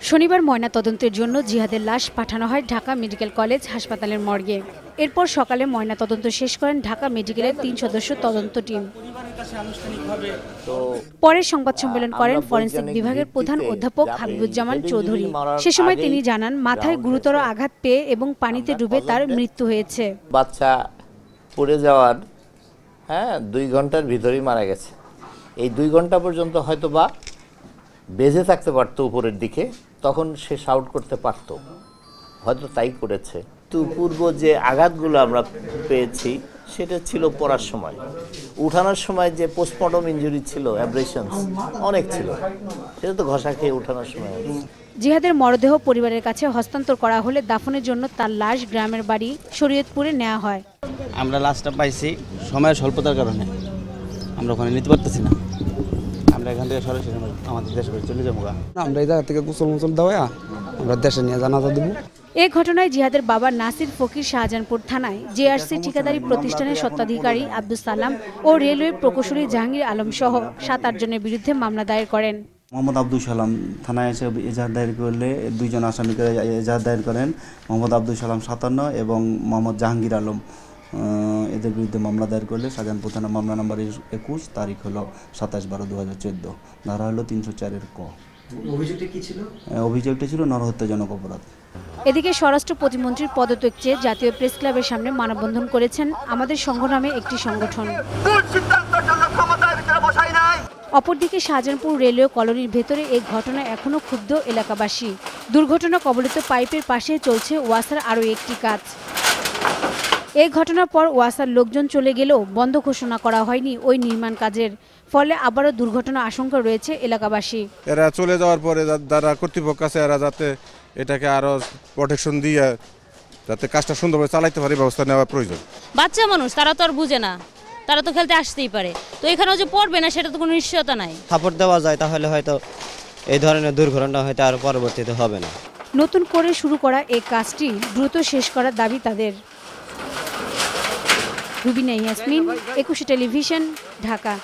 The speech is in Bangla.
শনিবার ময়নাতদন্তের জন্য জিহাদের লাশ পাঠানো হয় ঢাকা মেডিকেল কলেজ হাসপাতালের মর্গে। এরপর সকালে ময়নাতদন্ত শেষ করেন ঢাকা মেডিকেলের ৩ সদস্য তদন্ত টিম। পরে সংবাদ সম্মেলন করেন ফরেনসিক বিভাগের প্রধান অধ্যাপক হাবিবুজ্জামান চৌধুরী। সে সময় তিনি জানান, মাথায় গুরুতর আঘাত পেয়ে এবং পানিতে ডুবে তার মৃত্যু হয়েছে। বাচ্চা পড়ে যাওয়ার 2 ঘন্টার ভিতরেই মারা গেছে। এই 2 ঘন্টা পর্যন্ত হয়তো বা বেঁচে থাকতে পারতো উপরের দিকে, তখন সে শাউট করতে পারত, হয়তো তাই করেছে। তো পূর্ব যে আঘাতগুলো আমরা পেয়েছি সেটা ছিল পড়ার সময়, উঠানোর সময় যে পোস্টমর্টম ইনজুরি ছিল, অ্যাব্রেশনস অনেক ছিল, সেটা তো ঘষা খেয়ে উঠানোর সময়। জিহাদের মরদেহ পরিবারের কাছে হস্তান্তর করা হলে দাফনের জন্য তার লাশ গ্রামের বাড়ি শরীয়তপুরে নেওয়া হয়। আমরা লাশটা পাইছি সময়ের স্বল্পতার কারণে আমরা ওখানে নিতে পারতেছি না। আমরা এখান থেকে সরাসরি আমাদের দেশে চলে যাবো। আমরা এই জায়গা থেকে গোসল দেওয়া আমরা দেশে নিয়ে জানাজা দেবো। এ ঘটনায় জিহাদের বাবা নাসির ফকির শাহজাহানপুর থানায় জেআরসি ঠিকাদারি প্রতিষ্ঠানের স্বত্বাধিকারী আব্দুল সালাম ও রেলওয়ে প্রকৌশলী জাহাঙ্গীর আলম সহ 7-8 জনের বিরুদ্ধে মামলা দায়ের করেন। মোহাম্মদ আব্দুল সালাম থানায় এসে এজাহার দায়ের করলে 2 জন আসামিকে এজাহার দায়ের করেন। মোহাম্মদ আব্দুল সালাম 57 এবং মোহাম্মদ জাহাঙ্গীর আলম এদের বিরুদ্ধে মামলা দায়ের করলে শাহজাহানপুর থানা মামলা নম্বর 21, তারিখ হলো 27/12/2014, ধারা হলো 304-এর ক। অভিযোগটি কি ছিল? অভিযোগটি ছিল নরহত্যাজনক অপরাধ। এদিকে স্বরাষ্ট্র প্রতিমন্ত্রীর পদত্যাগ চেয়ে জাতীয় প্রেস ক্লাবের সামনে মানববন্ধন করেছেন আমাদের সংঘ নামে একটি সংগঠন। অপরদিকে শাহজাহানপুর রেলওয়ে কলোনির ভেতরে এই ঘটনায় এখনও ক্ষুব্ধ এলাকাবাসী। দুর্ঘটনা কবলিত পাইপের পাশে চলছে ওয়াসার আরও একটি কাজ। এই ঘটনার পর ওয়াসার লোকজন চলে গেলেও বন্ধ ঘোষণা করা হয়নি ওই নির্মাণ কাজের, ফলে আবারও দুর্ঘটনার আশঙ্কা রয়েছে এলাকাবাসী। এরা চলে যাওয়ার পরে যারা কর্তৃপক্ষ আছে এরা যাতে এটাকে আরো প্রোটেকশন দিয়ে যাতে কাজটা সুন্দরভাবে চালাইতে পারে ব্যবস্থা নেওয়া প্রয়োজন। বাচ্চা মানুষ, তারা তো আর বুঝে না, তারা তো খেলতে আসতেই পারে, তো এখানেও যে পড়বে না সেটা তো কোনো নিশ্চয়তা নাই। সাপোর্ট দেওয়া যায় তাহলে হয়তো এই ধরনের দুর্ঘটনা হয়তো আর পরবর্তীতে হবে না। নতুন করে শুরু করা এই কাজটি দ্রুত শেষ করার দাবি তাদের। রুবিনা ইয়াসমিন, 21 টেলিভিশন, ঢাকা।